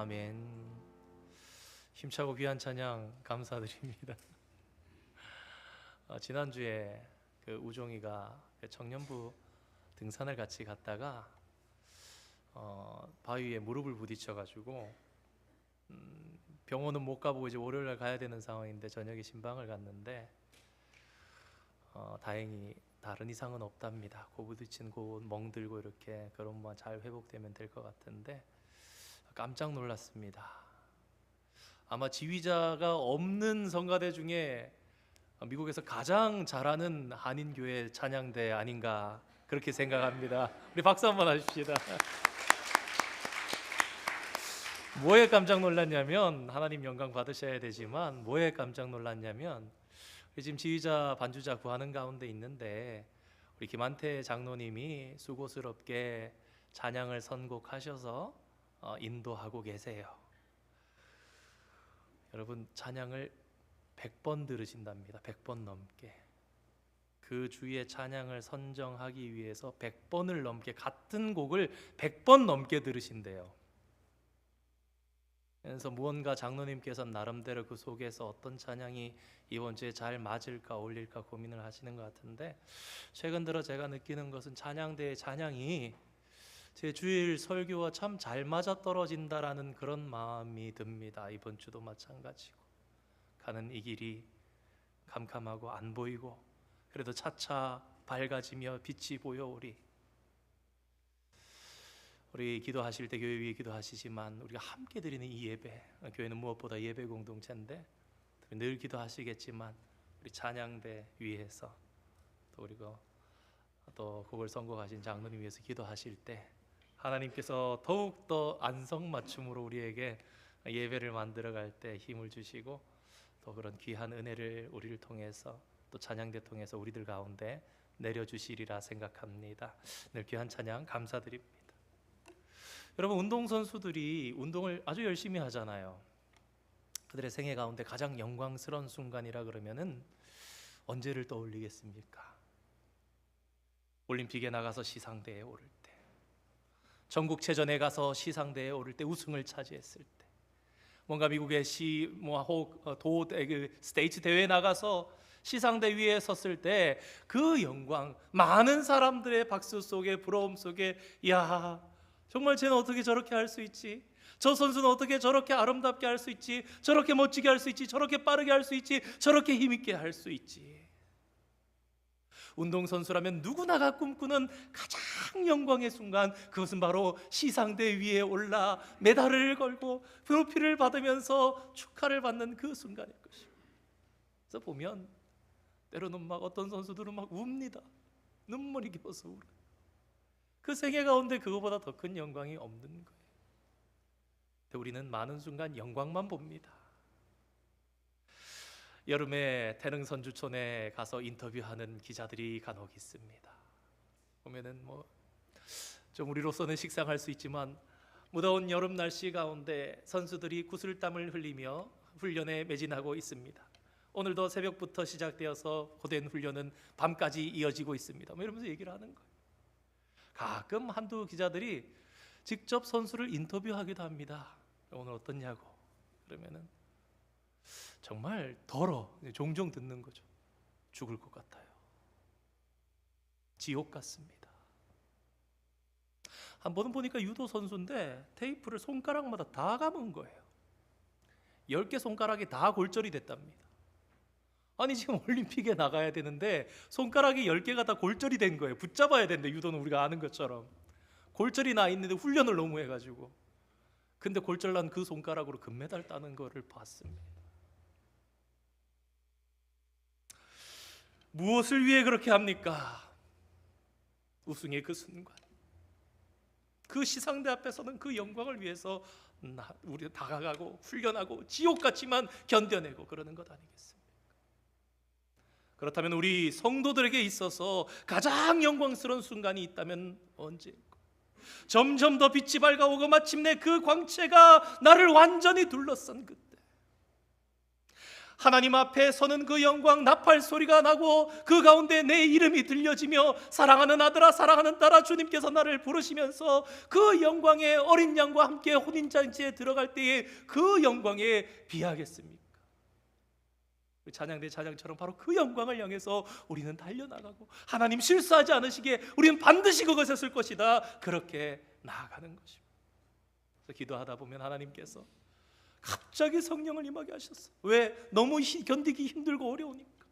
아멘. 힘차고 귀한 찬양 감사드립니다. 지난주에 그 우종이가 청년부 등산을 같이 갔다가 바위에 무릎을 부딪혀가지고 병원은 못 가보고 이제 월요일날 가야 되는 상황인데 저녁에 신방을 갔는데 다행히 다른 이상은 없답니다. 고 부딪힌 곳 멍들고 이렇게 그런만 잘 회복되면 될 것 같은데 깜짝 놀랐습니다. 아마 지휘자가 없는 성가대 중에 미국에서 가장 잘하는 한인교회 찬양대 아닌가 그렇게 생각합니다. 우리 박수 한번 하십시다. 뭐에 깜짝 놀랐냐면, 하나님 영광 받으셔야 되지만 뭐에 깜짝 놀랐냐면, 지금 지휘자 반주자 구하는 가운데 있는데 우리 김한태 장로님이 수고스럽게 찬양을 선곡하셔서 인도하고 계세요. 여러분, 찬양을 100번 들으신답니다. 100번 넘게. 그 주위의 찬양을 선정하기 위해서 100번을 넘게, 같은 곡을 100번 넘게 들으신대요. 그래서 무언가 장로님께서 나름대로 그 속에서 어떤 찬양이 이번 주에 잘 맞을까 어울릴까 고민을 하시는 것 같은데, 최근 들어 제가 느끼는 것은 찬양대의 찬양이 제 주일 설교와 참 잘 맞아떨어진다라는 그런 마음이 듭니다. 이번 주도 마찬가지고, 가는 이 길이 캄캄하고 안 보이고 그래도 차차 밝아지며 빛이 보여오리. 우리 기도하실 때 교회 위에 기도하시지만 우리가 함께 드리는 이 예배, 교회는 무엇보다 예배 공동체인데 늘 기도하시겠지만 우리 찬양대 위에서 또 그리고 또 그걸 선곡하신 장로님 위해서 기도하실 때 하나님께서 더욱더 안성맞춤으로 우리에게 예배를 만들어갈 때 힘을 주시고 또 그런 귀한 은혜를 우리를 통해서 또 찬양대 통해서 우리들 가운데 내려주시리라 생각합니다. 늘 귀한 찬양 감사드립니다. 여러분, 운동선수들이 운동을 아주 열심히 하잖아요. 그들의 생애 가운데 가장 영광스러운 순간이라 그러면은 언제를 떠올리겠습니까? 올림픽에 나가서 시상대에 오를 때, 전국체전에 가서 시상대에 오를 때 우승을 차지했을 때, 뭔가 미국의 스테이트 대회에 나가서 시상대 위에 섰을 때 그 영광, 많은 사람들의 박수 속에, 부러움 속에, 야, 정말 쟤는 어떻게 저렇게 할 수 있지? 저 선수는 어떻게 저렇게 아름답게 할 수 있지? 저렇게 멋지게 할 수 있지? 저렇게 빠르게 할 수 있지? 저렇게 힘있게 할 수 있지? 운동선수라면 누구나가 꿈꾸는 가장 영광의 순간, 그것은 바로 시상대 위에 올라 메달을 걸고 트로피를 받으면서 축하를 받는 그 순간일 것입니다. 그래서 보면 때로는 막 어떤 선수들은 막 웁니다. 눈물이 깊어서 울어요. 그 생애 가운데 그거보다 더 큰 영광이 없는 거예요. 근데 우리는 많은 순간 영광만 봅니다. 여름에 태릉선주촌에 가서 인터뷰하는 기자들이 간혹 있습니다. 보면은 좀 우리로서는 식상할 수 있지만 무더운 여름 날씨 가운데 선수들이 구슬땀을 흘리며 훈련에 매진하고 있습니다. 오늘도 새벽부터 시작되어서 고된 훈련은 밤까지 이어지고 있습니다. 이러면서 얘기를 하는 거예요. 가끔 한두 기자들이 직접 선수를 인터뷰하기도 합니다. 오늘 어떻냐고. 그러면은 정말 종종 듣는 거죠. 죽을 것 같아요. 지옥 같습니다. 한 번은 보니까 유도 선수인데 테이프를 손가락마다 다 감은 거예요. 10개 손가락이 다 골절이 됐답니다. 아니, 지금 올림픽에 나가야 되는데 손가락이 10개가 다 골절이 된 거예요. 붙잡아야 되는데, 유도는 우리가 아는 것처럼 골절이 나 있는데 훈련을 너무 해가지고, 근데 골절 난 그 손가락으로 금메달 따는 거를 봤습니다. 무엇을 위해 그렇게 합니까? 우승의 그 순간, 그 시상대 앞에서는 그 영광을 위해서 우리 다가가고 훈련하고 지옥 같지만 견뎌내고 그러는 것 아니겠습니까? 그렇다면 우리 성도들에게 있어서 가장 영광스러운 순간이 있다면 언제일까? 점점 더 빛이 밝아오고 마침내 그 광채가 나를 완전히 둘러싼 그때, 하나님 앞에 서는 그 영광, 나팔 소리가 나고 그 가운데 내 이름이 들려지며 사랑하는 아들아 사랑하는 딸아 주님께서 나를 부르시면서 그 영광의 어린 양과 함께 혼인잔치에 들어갈 때에 그 영광에 비하겠습니까? 찬양대 찬양처럼 바로 그 영광을 향해서 우리는 달려나가고 하나님 실수하지 않으시게 우리는 반드시 그것에 쓸 것이다, 그렇게 나아가는 것입니다. 그래서 기도하다 보면 하나님께서 갑자기 성령을 임하게 하셨어요. 왜? 너무 견디기 힘들고 어려우니까.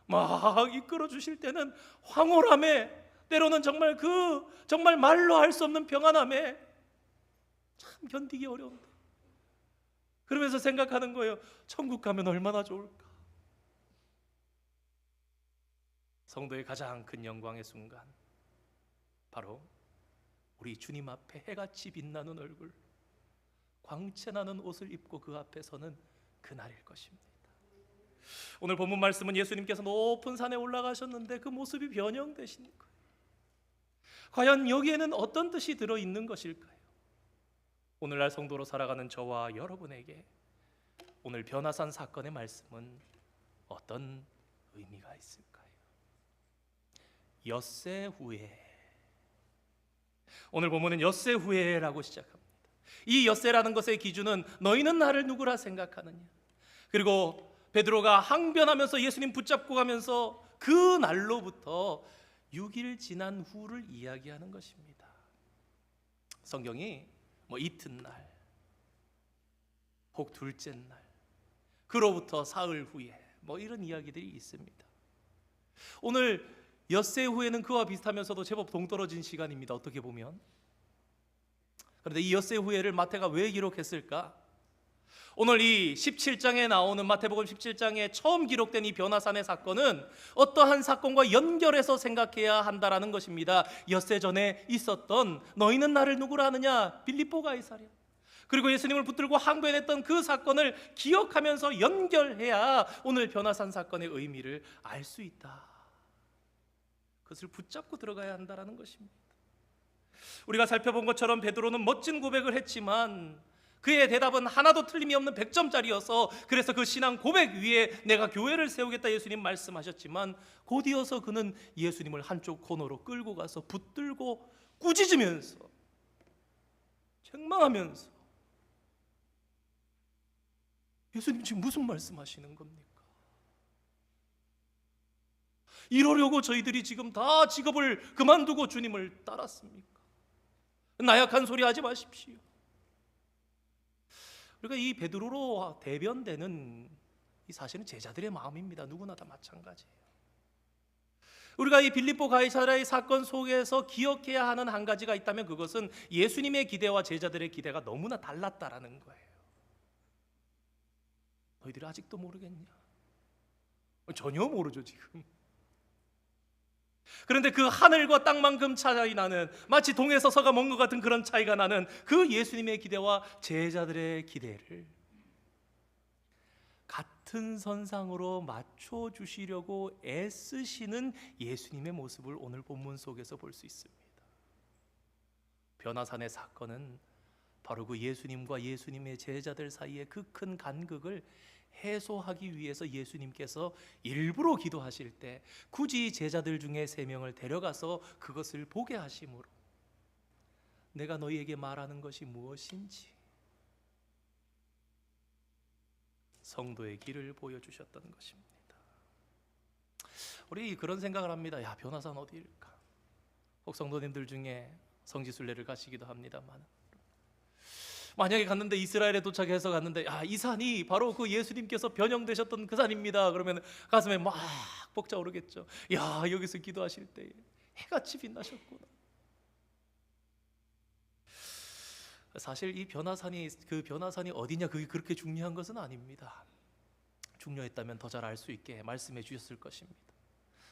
막 이끌어 주실 때는 황홀함에, 때로는 정말 말로 할 수 없는 평안함에 참 견디기 어려운데, 그러면서 생각하는 거예요. 천국 가면 얼마나 좋을까. 성도의 가장 큰 영광의 순간, 바로 우리 주님 앞에 해같이 빛나는 얼굴, 광채나는 옷을 입고 그 앞에 서는 그날일 것입니다. 오늘 본문 말씀은 예수님께서 높은 산에 올라가셨는데 그 모습이 변형되신 거예요. 과연 여기에는 어떤 뜻이 들어있는 것일까요? 오늘날 성도로 살아가는 저와 여러분에게 오늘 변화산 사건의 말씀은 어떤 의미가 있을까요? 엿새 후에, 오늘 본문은 엿새 후에라고 시작합니다. 이 엿새라는 것의 기준은 너희는 나를 누구라 생각하느냐, 그리고 베드로가 항변하면서 예수님 붙잡고 가면서 그 날로부터 6일 지난 후를 이야기하는 것입니다. 성경이 이튿날, 혹 둘째 날, 그로부터 사흘 후에 이런 이야기들이 있습니다. 오늘 엿새 후에는 그와 비슷하면서도 제법 동떨어진 시간입니다, 어떻게 보면. 그런데 이 엿새 후에를 마태가 왜 기록했을까? 오늘 이 17장에 나오는 마태복음 17장에 처음 기록된 이 변화산의 사건은 어떠한 사건과 연결해서 생각해야 한다라는 것입니다. 엿새 전에 있었던 너희는 나를 누구라 하느냐, 빌립보 가이사랴, 그리고 예수님을 붙들고 항변했던 그 사건을 기억하면서 연결해야 오늘 변화산 사건의 의미를 알 수 있다. 그것을 붙잡고 들어가야 한다라는 것입니다. 우리가 살펴본 것처럼 베드로는 멋진 고백을 했지만 그의 대답은 하나도 틀림이 없는 100점짜리여서 그래서 그 신앙 고백 위에 내가 교회를 세우겠다 예수님 말씀하셨지만 곧 이어서 그는 예수님을 한쪽 코너로 끌고 가서 붙들고 꾸짖으면서 책망하면서 예수님 지금 무슨 말씀하시는 겁니까? 이러려고 저희들이 지금 다 직업을 그만두고 주님을 따랐습니까? 나약한 소리 하지 마십시오. 그러니까 이 베드로로 대변되는 이 사실은 제자들의 마음입니다. 누구나 다 마찬가지예요. 우리가 이 빌립보 가이사랴의 사건 속에서 기억해야 하는 한 가지가 있다면 그것은 예수님의 기대와 제자들의 기대가 너무나 달랐다라는 거예요. 너희들이 아직도 모르겠냐? 전혀 모르죠 지금. 그런데 그 하늘과 땅만큼 차이 나는, 마치 동에서 서가 먼 것 같은 그런 차이가 나는 그 예수님의 기대와 제자들의 기대를 같은 선상으로 맞춰주시려고 애쓰시는 예수님의 모습을 오늘 본문 속에서 볼 수 있습니다. 변화산의 사건은 바로 그 예수님과 예수님의 제자들 사이의 그 큰 간극을 해소하기 위해서 예수님께서 일부러 기도하실 때 굳이 제자들 중에 3명을 데려가서 그것을 보게 하심으로 내가 너희에게 말하는 것이 무엇인지 성도의 길을 보여주셨던 것입니다. 우리 그런 생각을 합니다. 야, 변화산 어디일까? 혹 성도님들 중에 성지순례를 가시기도 합니다만 만약에 갔는데 이스라엘에 도착해서 갔는데 이 산이 바로 그 예수님께서 변형되셨던 그 산입니다. 그러면 가슴에 막 벅차오르겠죠. 야, 여기서 기도하실 때 해같이 빛나셨구나. 사실 이 변화산이 어디냐 그게 그렇게 중요한 것은 아닙니다. 중요했다면 더 잘 알 수 있게 말씀해 주셨을 것입니다.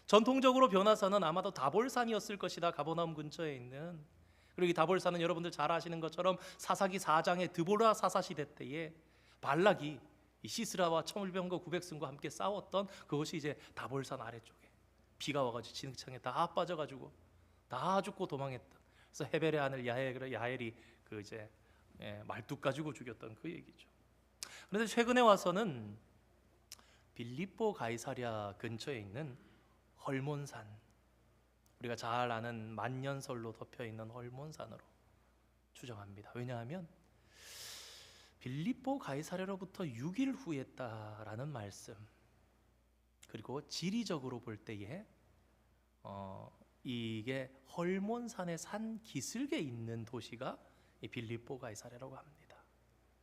전통적으로 변화산은 아마도 다볼산이었을 것이다. 가버나움 근처에 있는. 그리고 이 다볼산은 여러분들 잘 아시는 것처럼 사사기 4장의 드보라 사사 시대 때에 발락이 이 시스라와 천불병과 900승과 함께 싸웠던 그것이 이제 다볼산 아래쪽에 비가 와가지고 진흙창에 다 빠져가지고 다 죽고 도망했던, 그래서 헤벨의 아들 야엘이 그 이제 말뚝 가지고 죽였던 그 얘기죠. 그런데 최근에 와서는 빌립보 가이사랴 근처에 있는 헐몬산, 우리가 잘 아는 만년설로 덮여 있는 헐몬산으로 추정합니다. 왜냐하면 빌립보 가이사랴로부터 6일 후였다라는 말씀, 그리고 지리적으로 볼 때에 이게 헐몬산의 산 기슭에 있는 도시가 이 빌립보 가이사랴라고 합니다.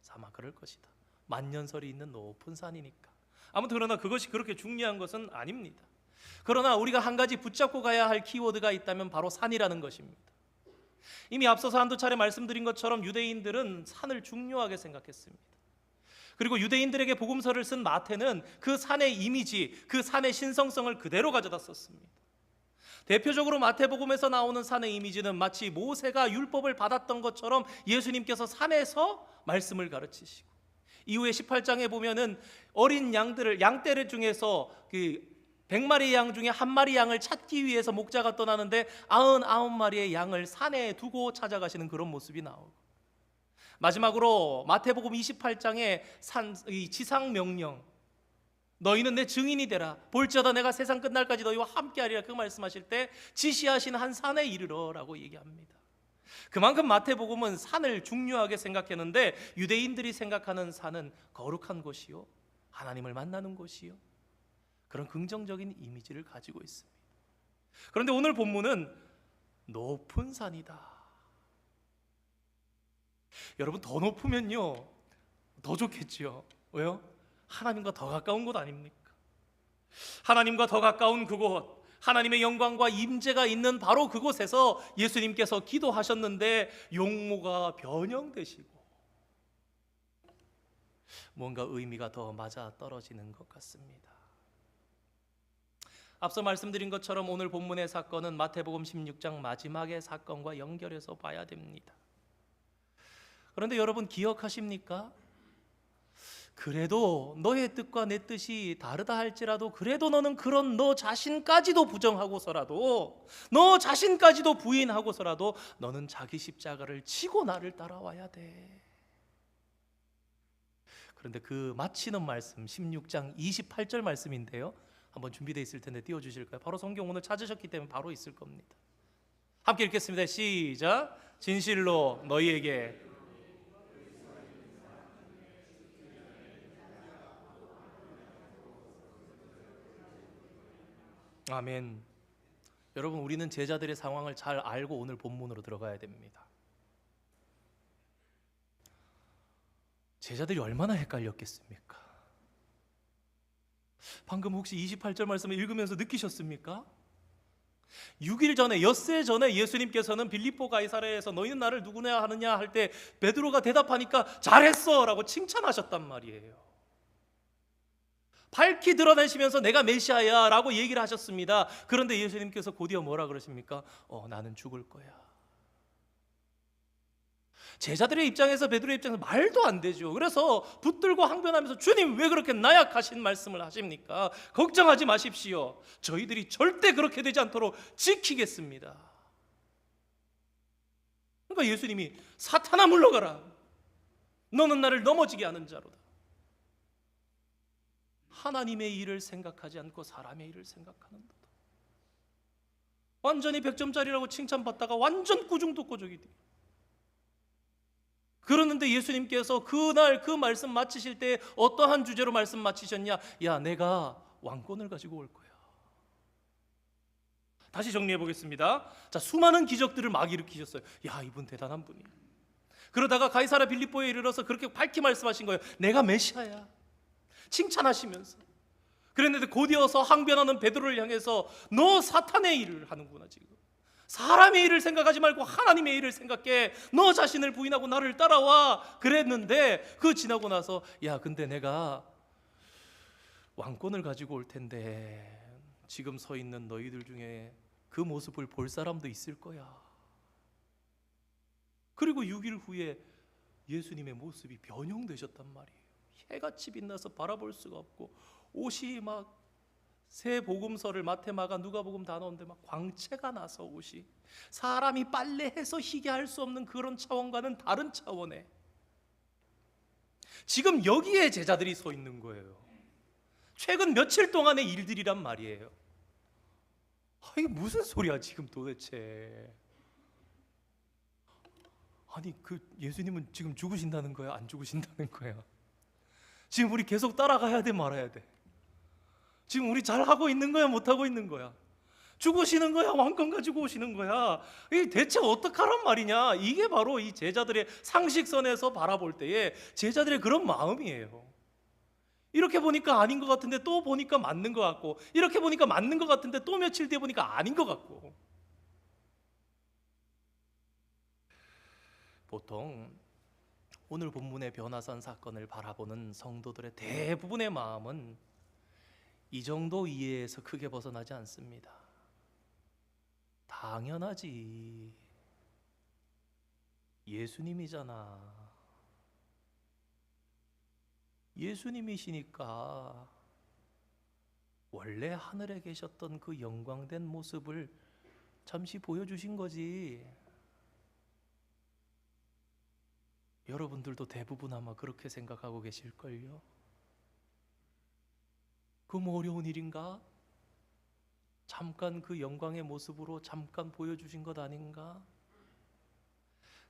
아마 그럴 것이다. 만년설이 있는 높은 산이니까. 아무튼 그러나 그것이 그렇게 중요한 것은 아닙니다. 그러나 우리가 한 가지 붙잡고 가야 할 키워드가 있다면 바로 산이라는 것입니다. 이미 앞서서 한두 차례 말씀드린 것처럼 유대인들은 산을 중요하게 생각했습니다. 그리고 유대인들에게 복음서를 쓴 마태는 그 산의 이미지, 그 산의 신성성을 그대로 가져다 썼습니다. 대표적으로 마태복음에서 나오는 산의 이미지는 마치 모세가 율법을 받았던 것처럼 예수님께서 산에서 말씀을 가르치시고, 이후에 18장에 보면은 어린 양들을, 양떼를 중에서 그 100마리 양 중에 한 마리 양을 찾기 위해서 목자가 떠나는데 99마리의 양을 산에 두고 찾아가시는 그런 모습이 나오고, 마지막으로 마태복음 28장에 이 지상 명령, 너희는 내 증인이 되라, 볼지어다 내가 세상 끝날까지 너희와 함께하리라, 그 말씀하실 때 지시하신 한 산에 이르러라고 얘기합니다. 그만큼 마태복음은 산을 중요하게 생각했는데 유대인들이 생각하는 산은 거룩한 곳이요, 하나님을 만나는 곳이요, 그런 긍정적인 이미지를 가지고 있습니다. 그런데 오늘 본문은 높은 산이다. 여러분, 더 높으면요 더 좋겠죠. 왜요? 하나님과 더 가까운 곳 아닙니까? 하나님과 더 가까운 그곳, 하나님의 영광과 임재가 있는 바로 그곳에서 예수님께서 기도하셨는데 용모가 변형되시고 뭔가 의미가 더 맞아 떨어지는 것 같습니다. 앞서 말씀드린 것처럼 오늘 본문의 사건은 마태복음 16장 마지막의 사건과 연결해서 봐야 됩니다. 그런데 여러분 기억하십니까? 그래도 너의 뜻과 내 뜻이 다르다 할지라도 그래도 너는 그런 너 자신까지도 부정하고서라도, 너 자신까지도 부인하고서라도 너는 자기 십자가를 지고 나를 따라와야 돼. 그런데 그 마치는 말씀 16장 28절 말씀인데요, 한번 준비되어 있을 텐데 띄워주실까요? 바로 성경 오늘 찾으셨기 때문에 바로 있을 겁니다. 함께 읽겠습니다. 시작. 진실로 너희에게 아멘. 여러분, 우리는 제자들의 상황을 잘 알고 오늘 본문으로 들어가야 됩니다. 제자들이 얼마나 헷갈렸겠습니까? 방금 혹시 28절 말씀을 읽으면서 느끼셨습니까? 6일 전에, 엿새 전에 예수님께서는 빌립보 가이사랴에서 너희는 나를 누구냐 하느냐 할 때 베드로가 대답하니까 잘했어 라고 칭찬하셨단 말이에요. 밝히 드러내시면서 내가 메시아야 라고 얘기를 하셨습니다. 그런데 예수님께서 곧이어 뭐라 그러십니까? 나는 죽을 거야. 제자들의 입장에서, 베드로의 입장에서 말도 안 되죠. 그래서 붙들고 항변하면서 주님 왜 그렇게 나약하신 말씀을 하십니까? 걱정하지 마십시오. 저희들이 절대 그렇게 되지 않도록 지키겠습니다. 그러니까 예수님이 사탄아 물러가라, 너는 나를 넘어지게 하는 자로다. 하나님의 일을 생각하지 않고 사람의 일을 생각하는도다. 완전히 100점짜리라고 칭찬받다가 완전 꾸중독고적이 돼. 그러는데 예수님께서 그날 그 말씀 마치실 때 어떠한 주제로 말씀 마치셨냐? 야, 내가 왕권을 가지고 올 거야. 다시 정리해 보겠습니다. 자, 수많은 기적들을 막 일으키셨어요. 야, 이분 대단한 분이야. 그러다가 가이사랴 빌립보에 이르러서 그렇게 밝히 말씀하신 거예요. 내가 메시아야. 칭찬하시면서. 그랬는데 곧이어서 항변하는 베드로를 향해서 너 사탄의 일을 하는구나. 지금 사람의 일을 생각하지 말고 하나님의 일을 생각해. 너 자신을 부인하고 나를 따라와. 그랬는데 그 지나고 나서 야, 근데 내가 왕권을 가지고 올 텐데 지금 서 있는 너희들 중에 그 모습을 볼 사람도 있을 거야. 그리고 6일 후에 예수님의 모습이 변형되셨단 말이에요. 해같이 빛나서 바라볼 수가 없고 옷이 막 새 복음서를 마태, 마가, 누가복음 다 넣었는데 막 광채가 나서 옷이 사람이 빨래해서 희게 할 수 없는 그런 차원과는 다른 차원에 지금 여기에 제자들이 서 있는 거예요. 최근 며칠 동안의 일들이란 말이에요. 이게 무슨 소리야 지금 도대체? 아니 그 예수님은 지금 죽으신다는 거야? 안 죽으신다는 거야? 지금 우리 계속 따라가야 돼 말아야 돼? 지금 우리 잘하고 있는 거야 못하고 있는 거야? 죽으시는 거야 왕권 가지고 오시는 거야? 이게 대체 어떡하란 말이냐? 이게 바로 이 제자들의 상식선에서 바라볼 때에 제자들의 그런 마음이에요. 이렇게 보니까 아닌 것 같은데 또 보니까 맞는 것 같고, 이렇게 보니까 맞는 것 같은데 또 며칠 뒤에 보니까 아닌 것 같고. 보통 오늘 본문의 변화산 사건을 바라보는 성도들의 대부분의 마음은 이 정도 이해에서 크게 벗어나지 않습니다. 당연하지. 예수님이잖아. 예수님이시니까 원래 하늘에 계셨던 그 영광된 모습을 잠시 보여주신 거지. 여러분들도 대부분 아마 그렇게 생각하고 계실걸요. 그 뭐 어려운 일인가? 잠깐 그 영광의 모습으로 잠깐 보여주신 것 아닌가?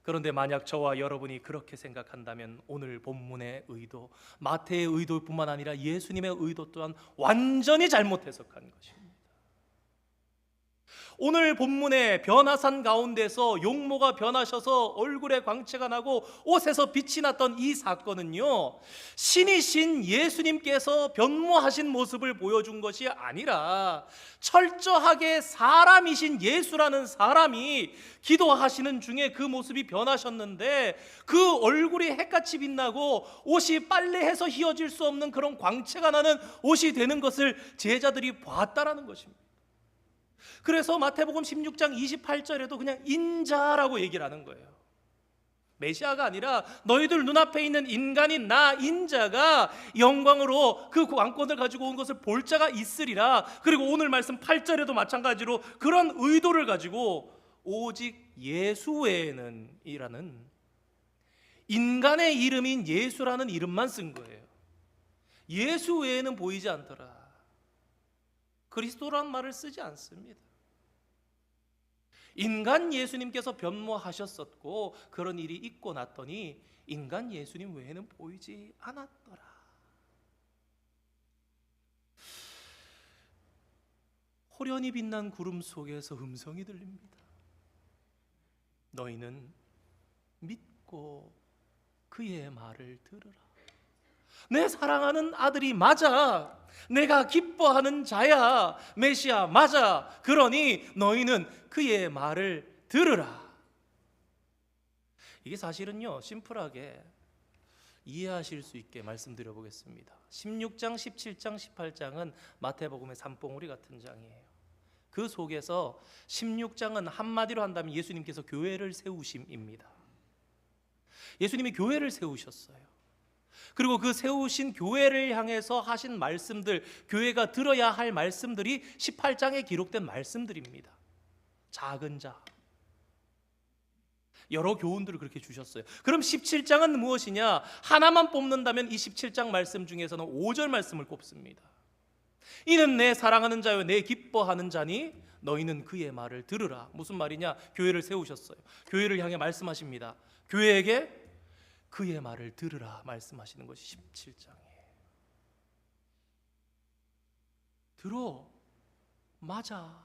그런데 만약 저와 여러분이 그렇게 생각한다면 오늘 본문의 의도, 마태의 의도뿐만 아니라 예수님의 의도 또한 완전히 잘못 해석한 것입니다. 오늘 본문의 변화산 가운데서 용모가 변하셔서 얼굴에 광채가 나고 옷에서 빛이 났던 이 사건은요, 신이신 예수님께서 변모하신 모습을 보여준 것이 아니라 철저하게 사람이신 예수라는 사람이 기도하시는 중에 그 모습이 변하셨는데, 그 얼굴이 햇같이 빛나고 옷이 빨래해서 휘어질 수 없는 그런 광채가 나는 옷이 되는 것을 제자들이 봤다라는 것입니다. 그래서 마태복음 16장 28절에도 그냥 인자라고 얘기를 하는 거예요. 메시아가 아니라 너희들 눈앞에 있는 인간인 나 인자가 영광으로 그 왕권을 가지고 온 것을 볼 자가 있으리라. 그리고 오늘 말씀 8절에도 마찬가지로 그런 의도를 가지고 오직 예수 외에는 이라는 인간의 이름인 예수라는 이름만 쓴 거예요. 예수 외에는 보이지 않더라. 그리스도란 말을 쓰지 않습니다. 인간 예수님께서 변모하셨었고 그런 일이 있고 났더니 인간 예수님 외에는 보이지 않았더라. 호련히 빛난 구름 속에서 음성이 들립니다. 너희는 믿고 그의 말을 들으라. 내 사랑하는 아들이 맞아. 내가 기뻐하는 자야. 메시아 맞아. 그러니 너희는 그의 말을 들으라. 이게 사실은요, 심플하게 이해하실 수 있게 말씀드려 보겠습니다. 16장, 17장, 18장은 마태복음의 산봉우리 같은 장이에요. 그 속에서 16장은 한마디로 한다면 예수님께서 교회를 세우심입니다. 예수님이 교회를 세우셨어요. 그리고 그 세우신 교회를 향해서 하신 말씀들, 교회가 들어야 할 말씀들이 18장에 기록된 말씀들입니다. 작은 자, 여러 교훈들을 그렇게 주셨어요. 그럼 17장은 무엇이냐? 하나만 뽑는다면 이 17장 말씀 중에서는 5절 말씀을 꼽습니다. 이는 내 사랑하는 자요 내 기뻐하는 자니 너희는 그의 말을 들으라. 무슨 말이냐? 교회를 세우셨어요. 교회를 향해 말씀하십니다. 교회에게 그의 말을 들으라 말씀하시는 것이 17장이에요. 들어. 맞아.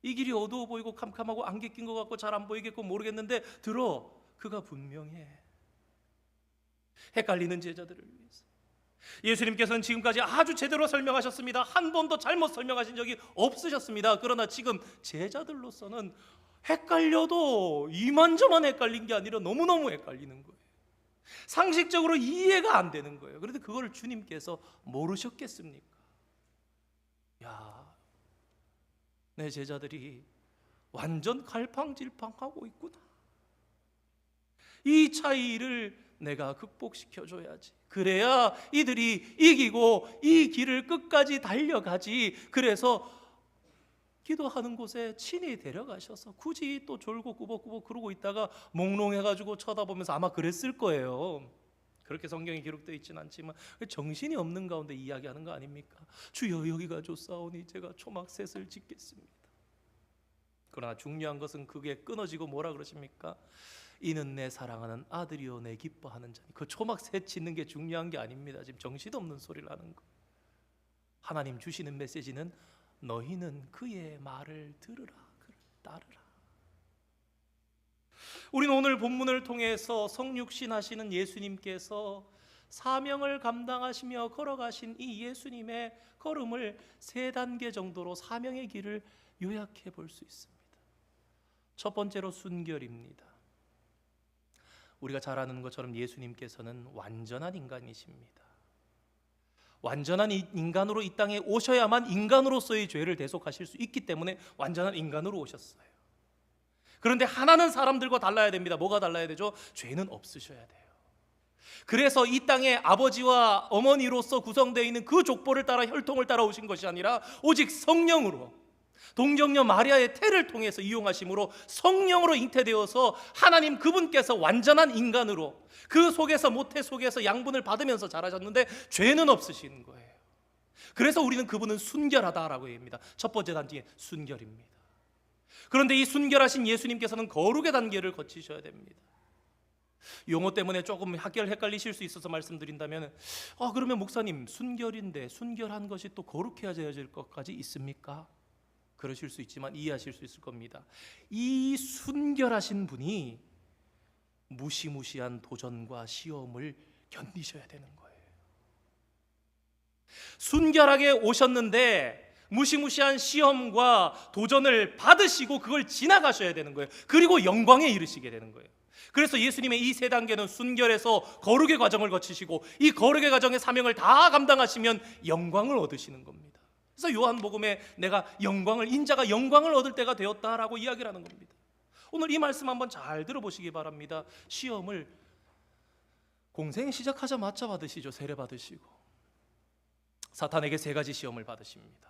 이 길이 어두워 보이고 캄캄하고 안개 낀 것 같고 잘 안 보이겠고 모르겠는데 들어. 그가 분명해. 헷갈리는 제자들을 위해서 예수님께서는 지금까지 아주 제대로 설명하셨습니다. 한 번도 잘못 설명하신 적이 없으셨습니다. 그러나 지금 제자들로서는 헷갈려도 이만저만 헷갈린 게 아니라 너무너무 헷갈리는 거예요. 상식적으로 이해가 안 되는 거예요. 그런데 그걸 주님께서 모르셨겠습니까? 야, 내 제자들이 완전 갈팡질팡하고 있구나. 이 차이를 내가 극복시켜줘야지. 그래야 이들이 이기고 이 길을 끝까지 달려가지. 그래서 기도하는 곳에 친히 데려가셔서 굳이 또 졸고 꾸벅꾸벅 그러고 있다가 몽롱해가지고 쳐다보면서 아마 그랬을 거예요. 그렇게 성경에 기록되어 있지는 않지만 정신이 없는 가운데 이야기하는 거 아닙니까? 주여 여기가 좋사오니 제가 초막셋을 짓겠습니다. 그러나 중요한 것은 그게 끊어지고 뭐라 그러십니까? 이는 내 사랑하는 아들이요 내 기뻐하는 자니. 그 초막셋 짓는 게 중요한 게 아닙니다. 지금 정신없는 소리를 하는 거. 하나님 주시는 메시지는 너희는 그의 말을 들으라, 그를 따르라. 우리는 오늘 본문을 통해서 성육신 하시는 예수님께서 사명을 감당하시며 걸어가신 이 예수님의 걸음을 3단계 정도로 사명의 길을 요약해 볼 수 있습니다. 첫 번째로 순결입니다. 우리가 잘 아는 것처럼 예수님께서는 완전한 인간이십니다. 완전한 인간으로 이 땅에 오셔야만 인간으로서의 죄를 대속하실 수 있기 때문에 완전한 인간으로 오셨어요. 그런데 하나는 사람들과 달라야 됩니다. 뭐가 달라야 되죠? 죄는 없으셔야 돼요. 그래서 이 땅에 아버지와 어머니로서 구성되어 있는 그 족보를 따라 혈통을 따라 오신 것이 아니라 오직 성령으로, 동정녀 마리아의 태를 통해서 이용하심으로 성령으로 잉태되어서 하나님 그분께서 완전한 인간으로 그 속에서 모태 속에서 양분을 받으면서 자라셨는데 죄는 없으신 거예요. 그래서 우리는 그분은 순결하다라고 얘기합니다. 첫 번째 단계 순결입니다. 그런데 이 순결하신 예수님께서는 거룩의 단계를 거치셔야 됩니다. 용어 때문에 조금 헷갈리실 수 있어서 말씀드린다면 그러면 목사님 순결인데 순결한 것이 또 거룩해야 될 것까지 있습니까? 그러실 수 있지만 이해하실 수 있을 겁니다. 이 순결하신 분이 무시무시한 도전과 시험을 견디셔야 되는 거예요. 순결하게 오셨는데 무시무시한 시험과 도전을 받으시고 그걸 지나가셔야 되는 거예요. 그리고 영광에 이르시게 되는 거예요. 그래서 예수님의 이 3단계는 순결에서 거룩의 과정을 거치시고 이 거룩의 과정의 사명을 다 감당하시면 영광을 얻으시는 겁니다. 그래서 요한복음에 내가 인자가 영광을 얻을 때가 되었다라고 이야기를 하는 겁니다. 오늘 이 말씀 한번 잘 들어보시기 바랍니다. 시험을 공생 시작하자마자 받으시죠. 세례 받으시고 사탄에게 3가지 시험을 받으십니다.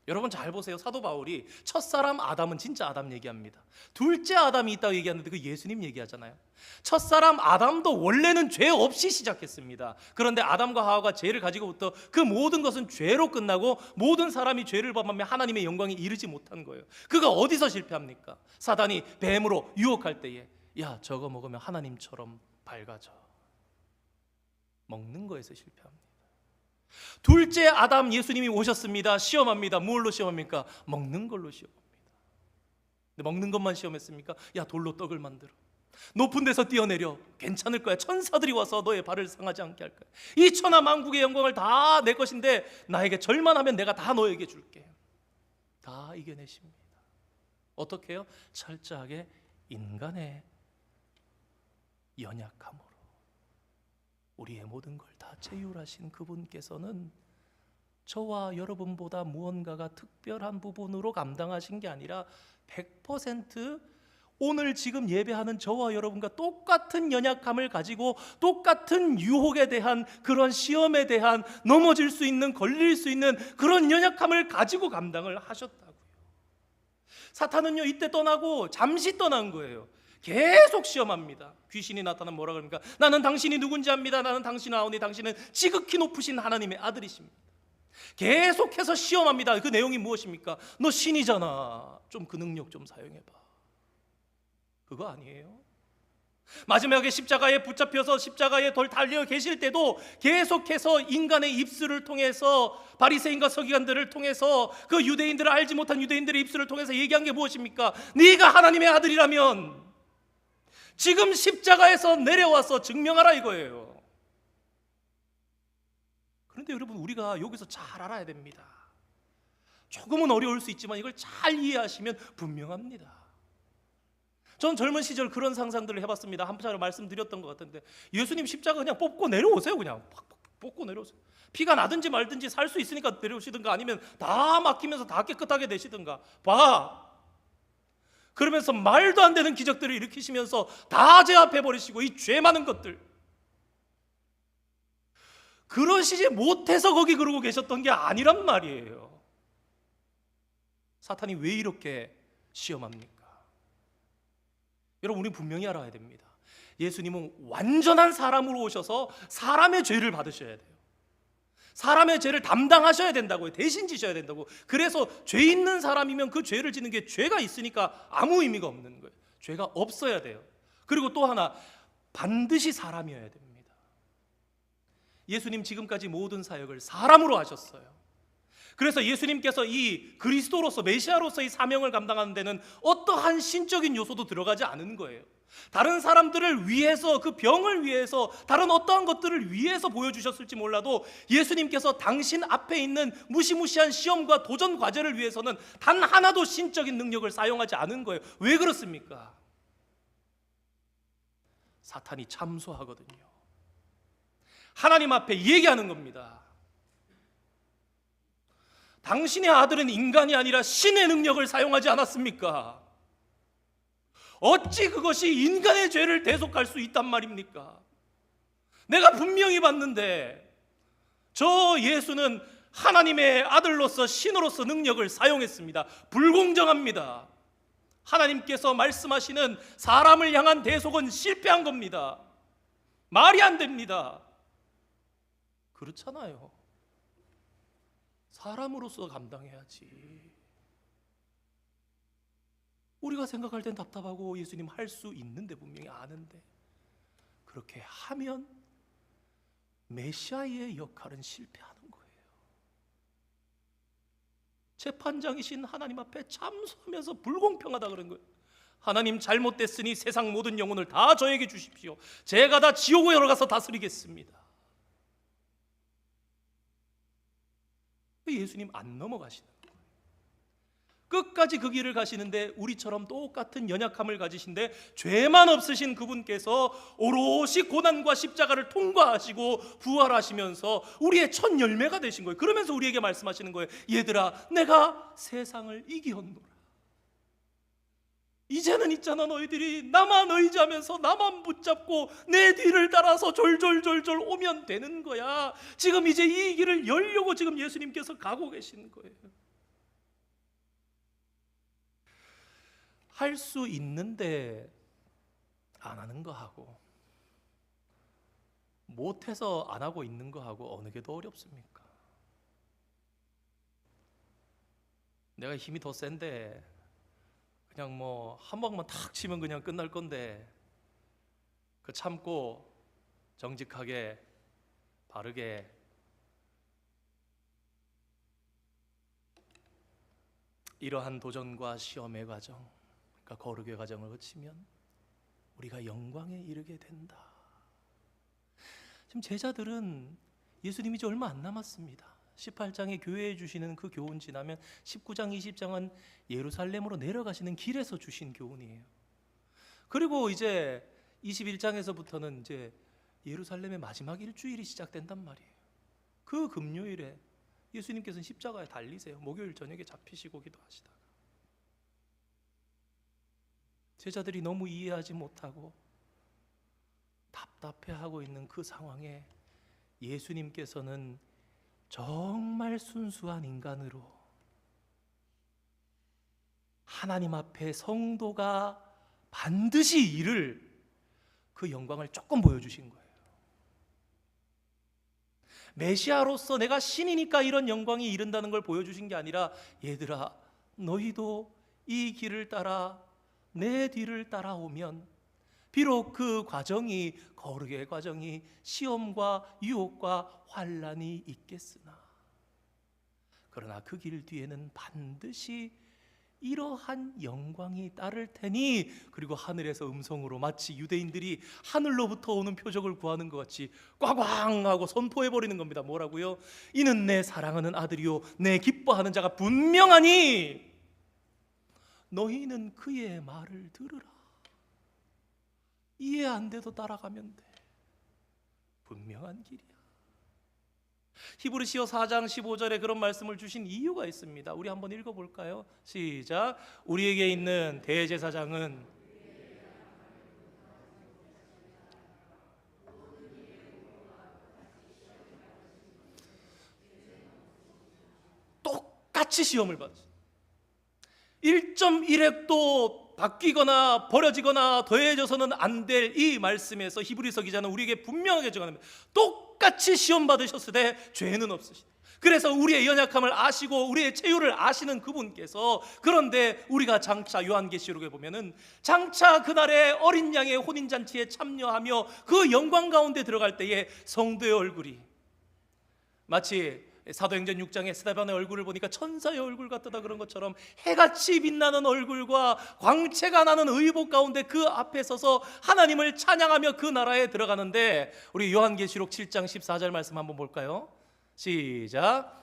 여러분 잘 보세요. 사도 바울이 첫사람 아담은 진짜 아담 얘기합니다. 둘째 아담이 있다고 얘기하는데 그 예수님 얘기하잖아요. 첫사람 아담도 원래는 죄 없이 시작했습니다. 그런데 아담과 하와가 죄를 가지고부터 그 모든 것은 죄로 끝나고 모든 사람이 죄를 범하며 하나님의 영광에 이르지 못한 거예요. 그가 어디서 실패합니까? 사단이 뱀으로 유혹할 때에 야 저거 먹으면 하나님처럼 밝아져. 먹는 거에서 실패합니다. 둘째 아담 예수님이 오셨습니다. 시험합니다. 뭘로 시험합니까? 먹는 걸로 시험합니다. 근데 먹는 것만 시험했습니까? 야 돌로 떡을 만들어 높은 데서 뛰어내려 괜찮을 거야. 천사들이 와서 너의 발을 상하지 않게 할 거야. 이 천하 만국의 영광을 다 내 것인데 나에게 절만하면 내가 다 너에게 줄게. 다 이겨내십니다. 어떻게 해요? 철저하게 인간의 연약함으로 우리의 모든 걸 다 제율하신 그분께서는 저와 여러분보다 무언가가 특별한 부분으로 감당하신 게 아니라 100% 오늘 지금 예배하는 저와 여러분과 똑같은 연약함을 가지고 똑같은 유혹에 대한 그런 시험에 대한 넘어질 수 있는 걸릴 수 있는 그런 연약함을 가지고 감당을 하셨다고요. 사탄은요 이때 떠나고 잠시 떠난 거예요. 계속 시험합니다. 귀신이 나타나면 뭐라 그럽니까? 나는 당신이 누군지 압니다. 나는 당신을 아오니 당신은 지극히 높으신 하나님의 아들이십니다. 계속해서 시험합니다. 그 내용이 무엇입니까? 너 신이잖아. 좀 그 능력 좀 사용해봐. 그거 아니에요? 마지막에 십자가에 붙잡혀서 십자가에 달려 계실 때도 계속해서 인간의 입술을 통해서 바리새인과 서기관들을 통해서 그 유대인들을 알지 못한 유대인들의 입술을 통해서 얘기한 게 무엇입니까? 네가 하나님의 아들이라면 지금 십자가에서 내려와서 증명하라 이거예요. 그런데 여러분 우리가 여기서 잘 알아야 됩니다. 조금은 어려울 수 있지만 이걸 잘 이해하시면 분명합니다. 전 젊은 시절 그런 상상들을 해봤습니다. 한 차례 말씀드렸던 것 같은데 예수님 십자가 그냥 뽑고 내려오세요. 그냥 팍팍 뽑고 내려오세요. 피가 나든지 말든지 살 수 있으니까 내려오시든가 아니면 다 막히면서 다 깨끗하게 되시든가 봐. 그러면서 말도 안 되는 기적들을 일으키시면서 다 제압해버리시고 이 죄 많은 것들 그러시지 못해서 거기 그러고 계셨던 게 아니란 말이에요. 사탄이 왜 이렇게 시험합니까? 여러분 우리 분명히 알아야 됩니다. 예수님은 완전한 사람으로 오셔서 사람의 죄를 받으셔야 돼요. 사람의 죄를 담당하셔야 된다고요. 대신 지셔야 된다고. 그래서 죄 있는 사람이면 그 죄를 짓는 게 죄가 있으니까 아무 의미가 없는 거예요. 죄가 없어야 돼요. 그리고 또 하나, 반드시 사람이어야 됩니다. 예수님 지금까지 모든 사역을 사람으로 하셨어요. 그래서 예수님께서 이 그리스도로서, 메시아로서의 사명을 감당하는 데는 어떠한 신적인 요소도 들어가지 않은 거예요. 다른 사람들을 위해서, 그 병을 위해서, 다른 어떠한 것들을 위해서 보여주셨을지 몰라도 예수님께서 당신 앞에 있는 무시무시한 시험과 도전 과제를 위해서는 단 하나도 신적인 능력을 사용하지 않은 거예요. 왜 그렇습니까? 사탄이 참소하거든요. 하나님 앞에 얘기하는 겁니다. 당신의 아들은 인간이 아니라 신의 능력을 사용하지 않았습니까? 어찌 그것이 인간의 죄를 대속할 수 있단 말입니까? 내가 분명히 봤는데 저 예수는 하나님의 아들로서, 신으로서 능력을 사용했습니다. 불공정합니다. 하나님께서 말씀하시는 사람을 향한 대속은 실패한 겁니다. 말이 안 됩니다. 그렇잖아요. 사람으로서 감당해야지. 우리가 생각할 땐 답답하고 예수님 할 수 있는데, 분명히 아는데, 그렇게 하면 메시아의 역할은 실패하는 거예요. 재판장이신 하나님 앞에 참소하면서 불공평하다 그런 거예요. 하나님, 잘못됐으니 세상 모든 영혼을 다 저에게 주십시오. 제가 다 지옥에 가서 다스리겠습니다. 예수님 안 넘어가시는 거예요. 끝까지 그 길을 가시는데 우리처럼 똑같은 연약함을 가지신데 죄만 없으신 그분께서 오롯이 고난과 십자가를 통과하시고 부활하시면서 우리의 첫 열매가 되신 거예요. 그러면서 우리에게 말씀하시는 거예요. 얘들아, 내가 세상을 이기었노라. 이제는 있잖아, 너희들이 나만 의지하면서 나만 붙잡고 내 뒤를 따라서 졸졸졸졸 오면 되는 거야. 지금 이제 이 길을 열려고 지금 예수님께서 가고 계시는 거예요. 할 수 있는데 안 하는 거하고 못해서 안 하고 있는 거하고 어느 게 더 어렵습니까? 내가 힘이 더 센데 그냥 뭐 한 방만 탁 치면 그냥 끝날 건데 그 참고 정직하게 바르게 이러한 도전과 시험의 과정, 그러니까 거룩의 과정을 거치면 우리가 영광에 이르게 된다. 지금 제자들은 예수님이 이제 얼마 안 남았습니다. 18장에 교회에 주시는 그 교훈 지나면 19장, 20장은 예루살렘으로 내려가시는 길에서 주신 교훈이에요. 그리고 이제 21장에서부터는 이제 예루살렘의 마지막 일주일이 시작된단 말이에요. 그 금요일에 예수님께서는 십자가에 달리세요. 목요일 저녁에 잡히시고 기도하시다가 제자들이 너무 이해하지 못하고 답답해하고 있는 그 상황에 예수님께서는 정말 순수한 인간으로 하나님 앞에 성도가 반드시 이룰 그 영광을 조금 보여주신 거예요. 메시아로서 내가 신이니까 이런 영광이 이른다는 걸 보여주신 게 아니라, 얘들아, 너희도 이 길을 따라 내 뒤를 따라오면 비록 그 과정이, 거룩의 과정이 시험과 유혹과 환난이 있겠으나 그러나 그 길 뒤에는 반드시 이러한 영광이 따를 테니, 그리고 하늘에서 음성으로 마치 유대인들이 하늘로부터 오는 표적을 구하는 것 같이 꽝꽝 하고 선포해버리는 겁니다. 뭐라고요? 이는 내 사랑하는 아들이요 내 기뻐하는 자가 분명하니 너희는 그의 말을 들으라. 이해 안 돼도 따라가면 돼. 분명한 길이야. 히브리서 4장 15절에 그런 말씀을 주신 이유가 있습니다. 우리 한번 읽어볼까요? 시작. 우리에게 있는 대제사장은 똑같이 시험을 받았어요. 1.1획도 바뀌거나 버려지거나 더해져서는 안 될 이 말씀에서 히브리서 기자는 우리에게 분명하게 정합니다. 똑같이 시험 받으셨을 때 죄는 없으시다. 그래서 우리의 연약함을 아시고 우리의 체유를 아시는 그분께서, 그런데 우리가 장차 요한계시록에 보면은 장차 그날의 어린 양의 혼인잔치에 참여하며 그 영광 가운데 들어갈 때에 성도의 얼굴이 마치 사도행전 6장에 스데반의 얼굴을 보니까 천사의 얼굴 같다 그런 것처럼 해같이 빛나는 얼굴과 광채가 나는 의복 가운데 그 앞에 서서 하나님을 찬양하며 그 나라에 들어가는데, 우리 요한계시록 7장 14절 말씀 한번 볼까요? 시작.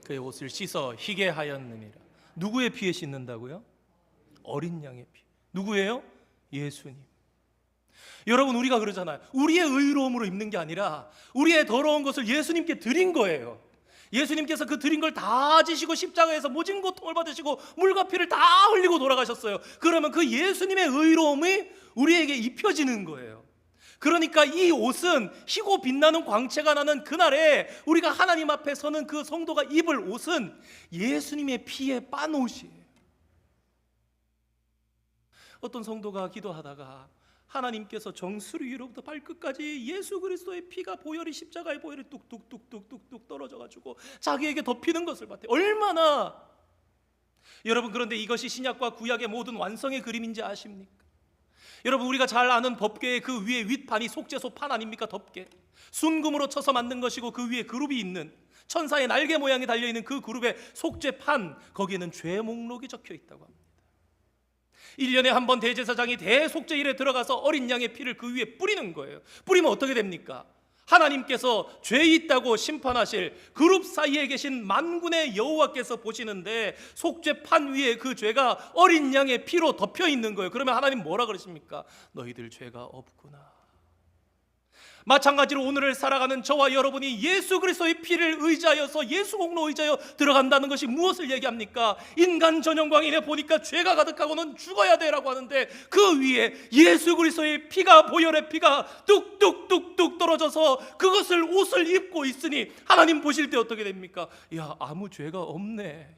그의 옷을 씻어 희게 하였느니라. 누구의 피에 씻는다고요? 어린 양의 피. 누구예요? 예수님. 여러분, 우리가 그러잖아요. 우리의 의로움으로 입는 게 아니라 우리의 더러운 것을 예수님께 드린 거예요. 예수님께서 그 드린 걸 다 지시고 십자가에서 모진 고통을 받으시고 물과 피를 다 흘리고 돌아가셨어요. 그러면 그 예수님의 의로움이 우리에게 입혀지는 거예요. 그러니까 이 옷은 희고 빛나는 광채가 나는 그날에 우리가 하나님 앞에 서는 그 성도가 입을 옷은 예수님의 피에 빤 옷이에요. 어떤 성도가 기도하다가 하나님께서 정수리 위로부터 발끝까지 예수 그리스도의 피가 보혈이 십자가의 보혈이 뚝뚝뚝뚝뚝 떨어져 가지고 자기에게 덮이는 것을 봤대요. 얼마나, 여러분, 그런데 이것이 신약과 구약의 모든 완성의 그림인지 아십니까? 여러분, 우리가 잘 아는 법궤의 그 위에 윗판이 속죄소 판 아닙니까? 덮개, 순금으로 쳐서 만든 것이고 그 위에 그룹이 있는, 천사의 날개 모양이 달려있는 그 그룹의 속죄판, 거기에는 죄 목록이 적혀 있다고 합니다. 1년에 한 번 대제사장이 대속죄일에 들어가서 어린 양의 피를 그 위에 뿌리는 거예요. 뿌리면 어떻게 됩니까? 하나님께서 죄 있다고 심판하실 그룹 사이에 계신 만군의 여호와께서 보시는데 속죄판 위에 그 죄가 어린 양의 피로 덮여 있는 거예요. 그러면 하나님 뭐라 그러십니까? 너희들 죄가 없구나. 마찬가지로 오늘을 살아가는 저와 여러분이 예수 그리스도의 피를 의지하여서, 예수 공로 의지하여 들어간다는 것이 무엇을 얘기합니까? 인간 전형광인에 보니까 죄가 가득하고는 죽어야 되라고 하는데 그 위에 예수 그리스도의 피가, 보혈의 피가 뚝뚝뚝뚝 떨어져서 그것을 옷을 입고 있으니 하나님 보실 때 어떻게 됩니까? 야, 아무 죄가 없네.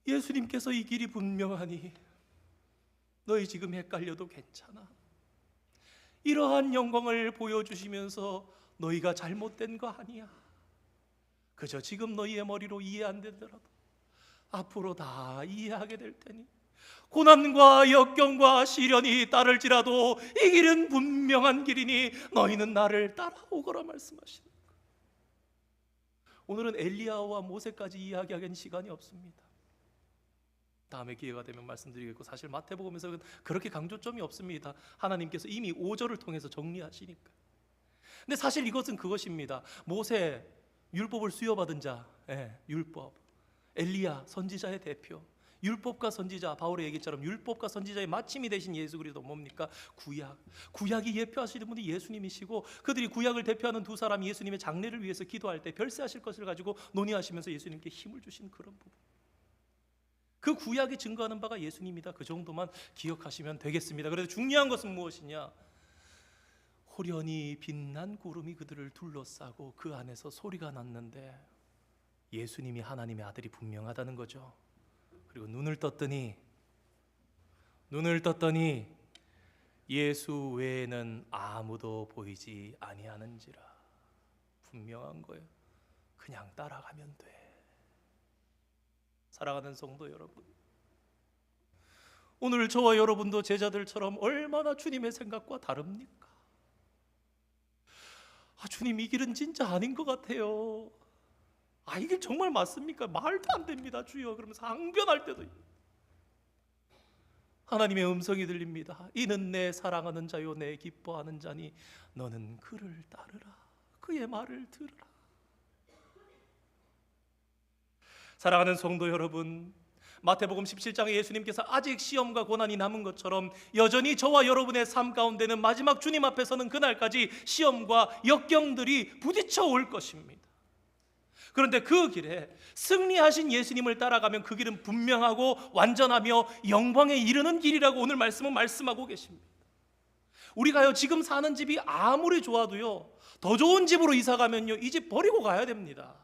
예수님께서 이 길이 분명하니 너희 지금 헷갈려도 괜찮아. 이러한 영광을 보여주시면서 너희가 잘못된 거 아니야. 그저 지금 너희의 머리로 이해 안 되더라도 앞으로 다 이해하게 될 테니 고난과 역경과 시련이 따를지라도 이 길은 분명한 길이니 너희는 나를 따라오거라 말씀하시는 거예요. 오늘은 엘리야와 모세까지 이야기하기엔 시간이 없습니다. 다음에 기회가 되면 말씀드리겠고, 사실 마태복음에서는 그렇게 강조점이 없습니다. 하나님께서 이미 5절을 통해서 정리하시니까. 근데 사실 이것은 그것입니다. 모세, 율법을 수여받은 자, 율법. 엘리야, 선지자의 대표. 율법과 선지자, 바울의 얘기처럼 율법과 선지자의 마침이 되신 예수 그리스도 뭡니까? 구약. 구약이 예표하시는 분이 예수님이시고, 그들이 구약을 대표하는 두 사람이 예수님의 장례를 위해서 기도할 때 별세하실 것을 가지고 논의하시면서 예수님께 힘을 주신 그런 부분. 그 구약이 증거하는 바가 예수님이다. 그 정도만 기억하시면 되겠습니다. 그래서 중요한 것은 무엇이냐? 호련히 빛난 구름이 그들을 둘러싸고 그 안에서 소리가 났는데 예수님이 하나님의 아들이 분명하다는 거죠. 그리고 눈을 떴더니 예수 외에는 아무도 보이지 아니하는지라. 분명한 거예요. 그냥 따라가면 돼. 사랑하는 성도 여러분, 오늘 저와 여러분도 제자들처럼 얼마나 주님의 생각과 다릅니까? 주님, 이 길은 진짜 아닌 것 같아요. 이 길 정말 맞습니까? 말도 안 됩니다, 주여. 그러면서 항변할 때도 하나님의 음성이 들립니다. 이는 내 사랑하는 자요 내 기뻐하는 자니 너는 그를 따르라. 그의 말을 들으라. 사랑하는 성도 여러분, 마태복음 17장에 예수님께서 아직 시험과 고난이 남은 것처럼 여전히 저와 여러분의 삶 가운데는 마지막 주님 앞에 서는 그날까지 시험과 역경들이 부딪혀 올 것입니다. 그런데 그 길에 승리하신 예수님을 따라가면 그 길은 분명하고 완전하며 영광에 이르는 길이라고 오늘 말씀은 말씀하고 계십니다. 우리가요, 지금 사는 집이 아무리 좋아도요, 더 좋은 집으로 이사 가면요, 이 집 버리고 가야 됩니다.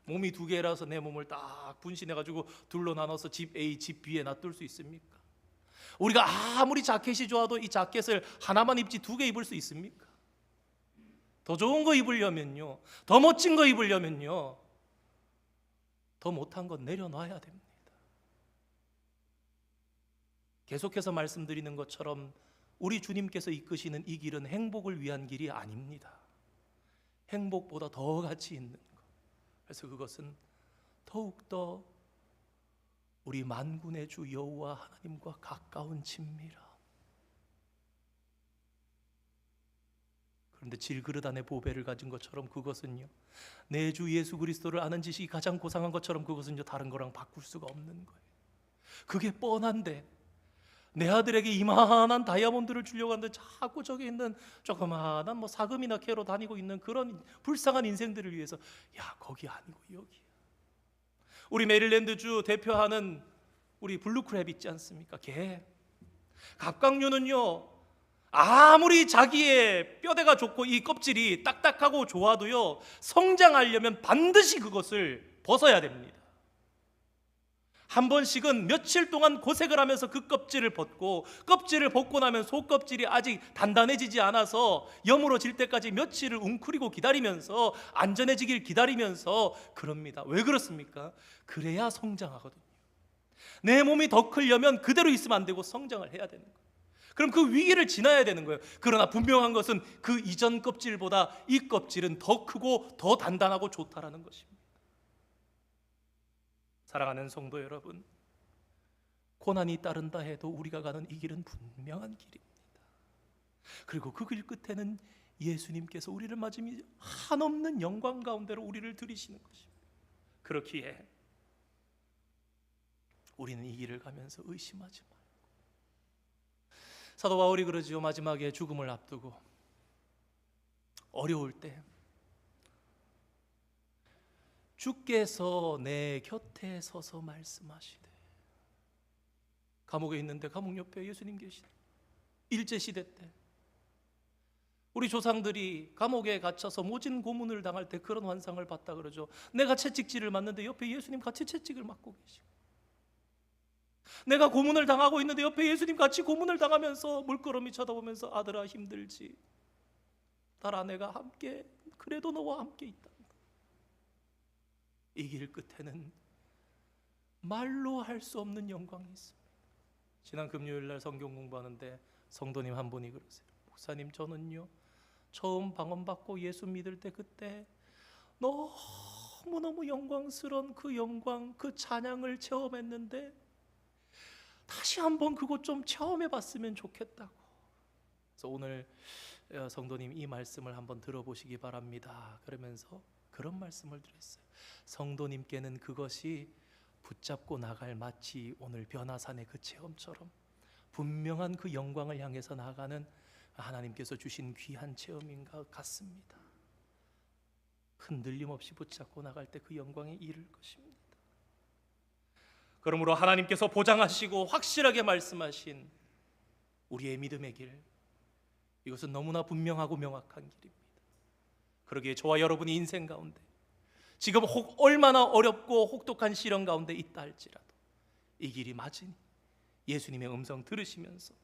몸이 두 개라서 내 몸을 딱 분신해가지고 둘로 나눠서 집 A, 집 B에 놔둘 수 있습니까? 우리가 아무리 자켓이 좋아도 이 자켓을 하나만 입지 두 개 입을 수 있습니까? 더 좋은 거 입으려면요, 더 멋진 거 입으려면요, 더 못한 건 내려놔야 됩니다. 계속해서 말씀드리는 것처럼 우리 주님께서 이끄시는 이 길은 행복을 위한 길이 아닙니다. 행복보다 더 가치 있는 것, 그래서 그것은 더욱더 우리 만군의 주 여호와 하나님과 가까운 친밀함. 그런데 질그릇 안에 보배를 가진 것처럼 그것은요, 내 주 예수 그리스도를 아는 지식이 가장 고상한 것처럼 그것은요, 다른 거랑 바꿀 수가 없는 거예요. 그게 뻔한데 내 아들에게 이만한 다이아몬드를 주려고 하는데 자꾸 저기 있는 조그마한 뭐 사금이나 캐로 다니고 있는 그런 불쌍한 인생들을 위해서, 야, 거기 아니고 여기야. 우리 메릴랜드주 대표하는 우리 블루크랩 있지 않습니까? 개. 갑각류는요, 아무리 자기의 뼈대가 좋고 이 껍질이 딱딱하고 좋아도요, 성장하려면 반드시 그것을 벗어야 됩니다. 한 번씩은 며칠 동안 고생을 하면서 그 껍질을 벗고 나면 속껍질이 아직 단단해지지 않아서 여물어질 때까지 며칠을 웅크리고 기다리면서 안전해지길 기다리면서 그럽니다. 왜 그렇습니까? 그래야 성장하거든요. 내 몸이 더 크려면 그대로 있으면 안 되고 성장을 해야 되는 거예요. 그럼 그 위기를 지나야 되는 거예요. 그러나 분명한 것은 그 이전 껍질보다 이 껍질은 더 크고 더 단단하고 좋다라는 것입니다. 사랑하는 성도 여러분, 고난이 따른다 해도 우리가 가는 이 길은 분명한 길입니다. 그리고 그 길 끝에는 예수님께서 우리를 맞으며 한없는 영광 가운데로 우리를 들이시는 것입니다. 그렇기에 우리는 이 길을 가면서 의심하지 말고, 사도 바울이 그러지요. 마지막에 죽음을 앞두고 어려울 때 주께서 내 곁에 서서 말씀하시되, 감옥에 있는데 감옥 옆에 예수님 계시네. 일제시대 때 우리 조상들이 감옥에 갇혀서 모진 고문을 당할 때 그런 환상을 봤다 그러죠. 내가 채찍질을 맞는데 옆에 예수님 같이 채찍을 맞고 계시고, 내가 고문을 당하고 있는데 옆에 예수님 같이 고문을 당하면서 물끄러미 쳐다보면서 아들아 힘들지, 딸아 내가 함께, 그래도 너와 함께 있다. 이 길 끝에는 말로 할 수 없는 영광이 있습니다. 지난 금요일 날 성경 공부하는데 성도님 한 분이 그러세요. 목사님, 저는요 처음 방언받고 예수 믿을 때 그때 너무너무 영광스러운 그 영광, 그 찬양을 체험했는데 다시 한번 그것 좀 체험해봤으면 좋겠다고. 그래서 오늘 성도님 이 말씀을 한번 들어보시기 바랍니다. 그러면서 그런 말씀을 드렸어요. 성도님께는 그것이 붙잡고 나갈, 마치 오늘 변화산의 그 체험처럼 분명한 그 영광을 향해서 나아가는 하나님께서 주신 귀한 체험인 것 같습니다. 흔들림 없이 붙잡고 나갈 때 그 영광에 이를 것입니다. 그러므로 하나님께서 보장하시고 확실하게 말씀하신 우리의 믿음의 길, 이것은 너무나 분명하고 명확한 길입니다. 그러기에 저와 여러분이 인생 가운데 지금 혹 얼마나 어렵고 혹독한 시련 가운데 있다 할지라도 이 길이 맞으니 예수님의 음성 들으시면서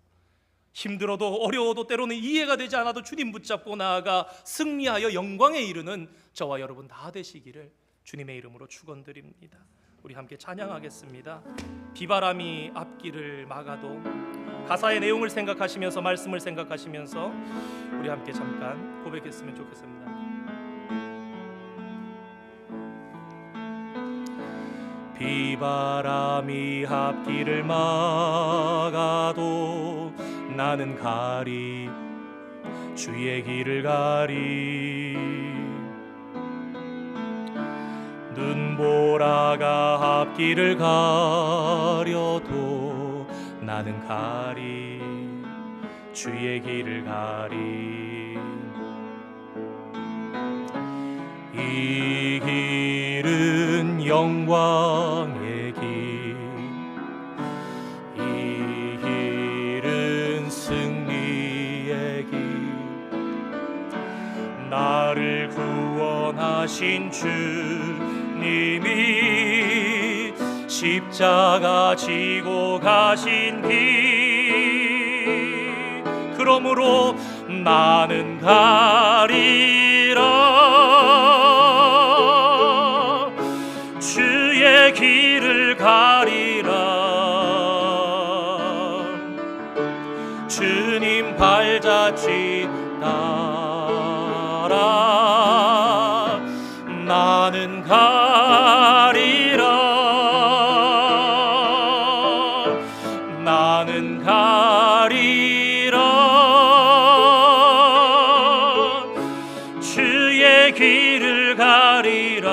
힘들어도 어려워도 때로는 이해가 되지 않아도 주님 붙잡고 나아가 승리하여 영광에 이르는 저와 여러분 다 되시기를 주님의 이름으로 축원드립니다. 우리 함께 찬양하겠습니다. 비바람이 앞길을 막아도, 가사의 내용을 생각하시면서 말씀을 생각하시면서 우리 함께 잠깐 고백했으면 좋겠습니다. 비바람이 앞길을 막아도 나는 가리, 주의 길을 가리. 눈보라가 앞길을 가려도 나는 가리, 주의 길을 가리. 이 길은 영광의 길, 이 길은 승리의 길, 나를 구원하신 주님이 십자가 지고 가신 길, 그러므로 나는 가리라, 주의 길을 가리라, 주님 발자취 따라 나는 가리라, 나는 가리라, 주의 길을 가리라,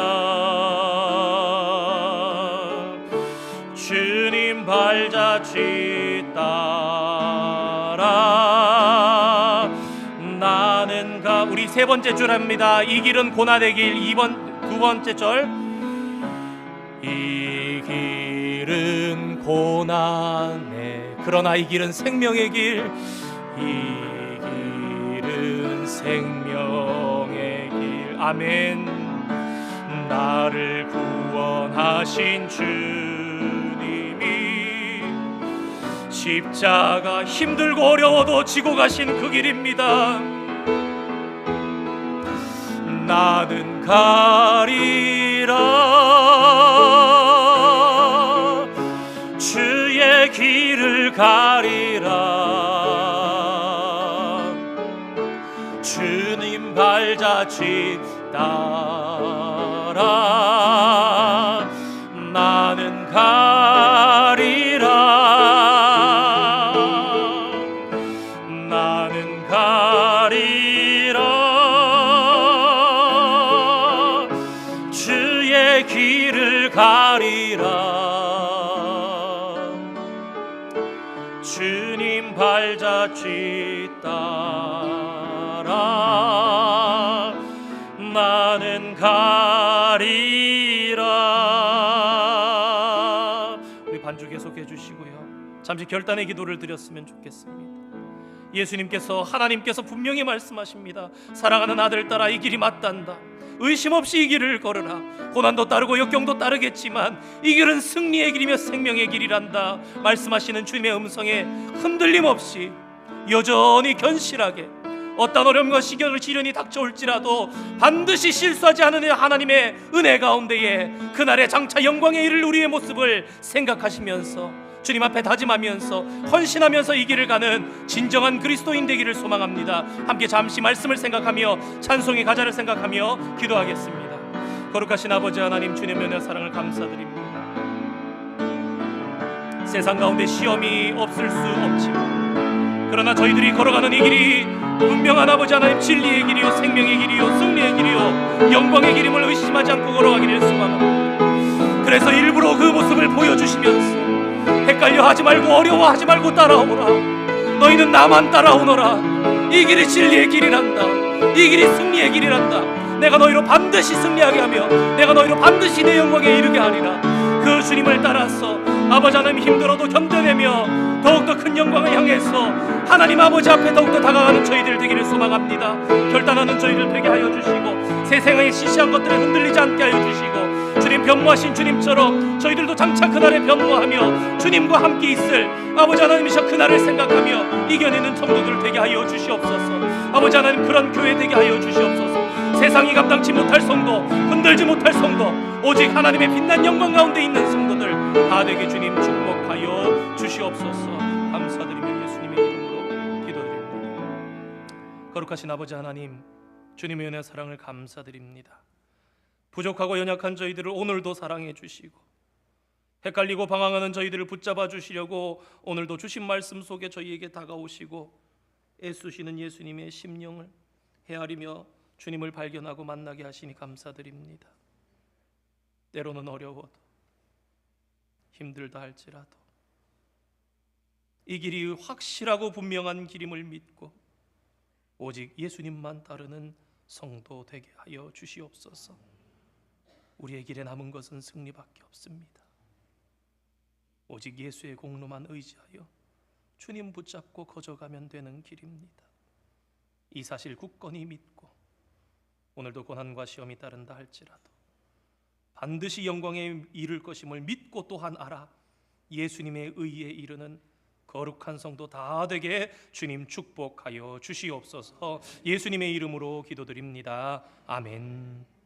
주님 발자취 따라 나는 우리 세 번째 줄합니다. 이 길은 고난의 길. 두 번째 절, 이 길은 고난의, 그러나 이 길은 생명의 길, 이 길은 생명의 길. 아멘. 나를 구원하신 주님이 십자가 힘들고 어려워도 지고 가신 그 길입니다. 나는 가리라, 주의 길을 가리라, 주님 발자취 따라 나는 가리라, 나는 가리라, 주의 길을 가리라, 주님 발자취 따라 나는 가리라. 우리 반주 계속해 주시고요, 잠시 결단의 기도를 드렸으면 좋겠습니다. 예수님께서, 하나님께서 분명히 말씀하십니다. 사랑하는 아들 딸아, 이 길이 맞단다. 의심 없이 이 길을 걸으라. 고난도 따르고 역경도 따르겠지만 이 길은 승리의 길이며 생명의 길이란다. 말씀하시는 주님의 음성에 흔들림 없이 여전히 견실하게 어떤 어려움과 시련이 닥쳐올지라도 반드시 실수하지 않는 하나님의 은혜 가운데에 그날의 장차 영광에 이를 우리의 모습을 생각하시면서 주님 앞에 다짐하면서 헌신하면서 이 길을 가는 진정한 그리스도인 되기를 소망합니다. 함께 잠시 말씀을 생각하며 찬송의 가사를 생각하며 기도하겠습니다. 거룩하신 아버지 하나님, 주님의 은혜 사랑을 감사드립니다. 세상 가운데 시험이 없을 수 없지만 그러나 저희들이 걸어가는 이 길이 분명한 아버지 하나님, 진리의 길이요 생명의 길이요 승리의 길이요 영광의 길임을 의심하지 않고 걸어가기를 소망합니다. 그래서 일부러 그 모습을 보여주시면서 헷갈려 하지 말고 어려워하지 말고 따라오라. 너희는 나만 따라오너라. 이 길이 진리의 길이란다. 이 길이 승리의 길이란다. 내가 너희로 반드시 승리하게 하며 내가 너희로 반드시 내 영광에 이르게 하리라. 그 주님을 따라서 아버지 하나님 힘들어도 견뎌내며 더욱더 큰 영광을 향해서 하나님 아버지 앞에 더욱더 다가가는 저희들 되기를 소망합니다. 결단하는 저희들 되게 하여 주시고 세상의 시시한 것들에 흔들리지 않게 하여 주시고 주님 변모하신 주님처럼 저희들도 장차 그날에 변모하며 주님과 함께 있을 아버지 하나님이셔 그날을 생각하며 이겨내는 성도들 되게 하여 주시옵소서. 아버지 하나님, 그런 교회 되게 하여 주시옵소서. 세상이 감당치 못할 성도, 흔들지 못할 성도, 오직 하나님의 빛난 영광 가운데 있는 성도들 다 되게 주님 축복하여 주시옵소서. 감사드리며 예수님의 이름으로 기도드립니다. 거룩하신 아버지 하나님, 주님의 은혜 사랑을 감사드립니다. 부족하고 연약한 저희들을 오늘도 사랑해 주시고 헷갈리고 방황하는 저희들을 붙잡아 주시려고 오늘도 주신 말씀 속에 저희에게 다가오시고 애쓰시는 예수님의 심령을 헤아리며 주님을 발견하고 만나게 하시니 감사드립니다. 때로는 어려워도 힘들다 할지라도 이 길이 확실하고 분명한 길임을 믿고 오직 예수님만 따르는 성도 되게 하여 주시옵소서. 우리의 길에 남은 것은 승리밖에 없습니다. 오직 예수의 공로만 의지하여 주님 붙잡고 거저가면 되는 길입니다. 이 사실 굳건히 믿고 오늘도 고난과 시험이 따른다 할지라도 반드시 영광에 이를 것임을 믿고 또한 알아 예수님의 의에 이르는 거룩한 성도 다 되게 주님 축복하여 주시옵소서. 예수님의 이름으로 기도드립니다. 아멘.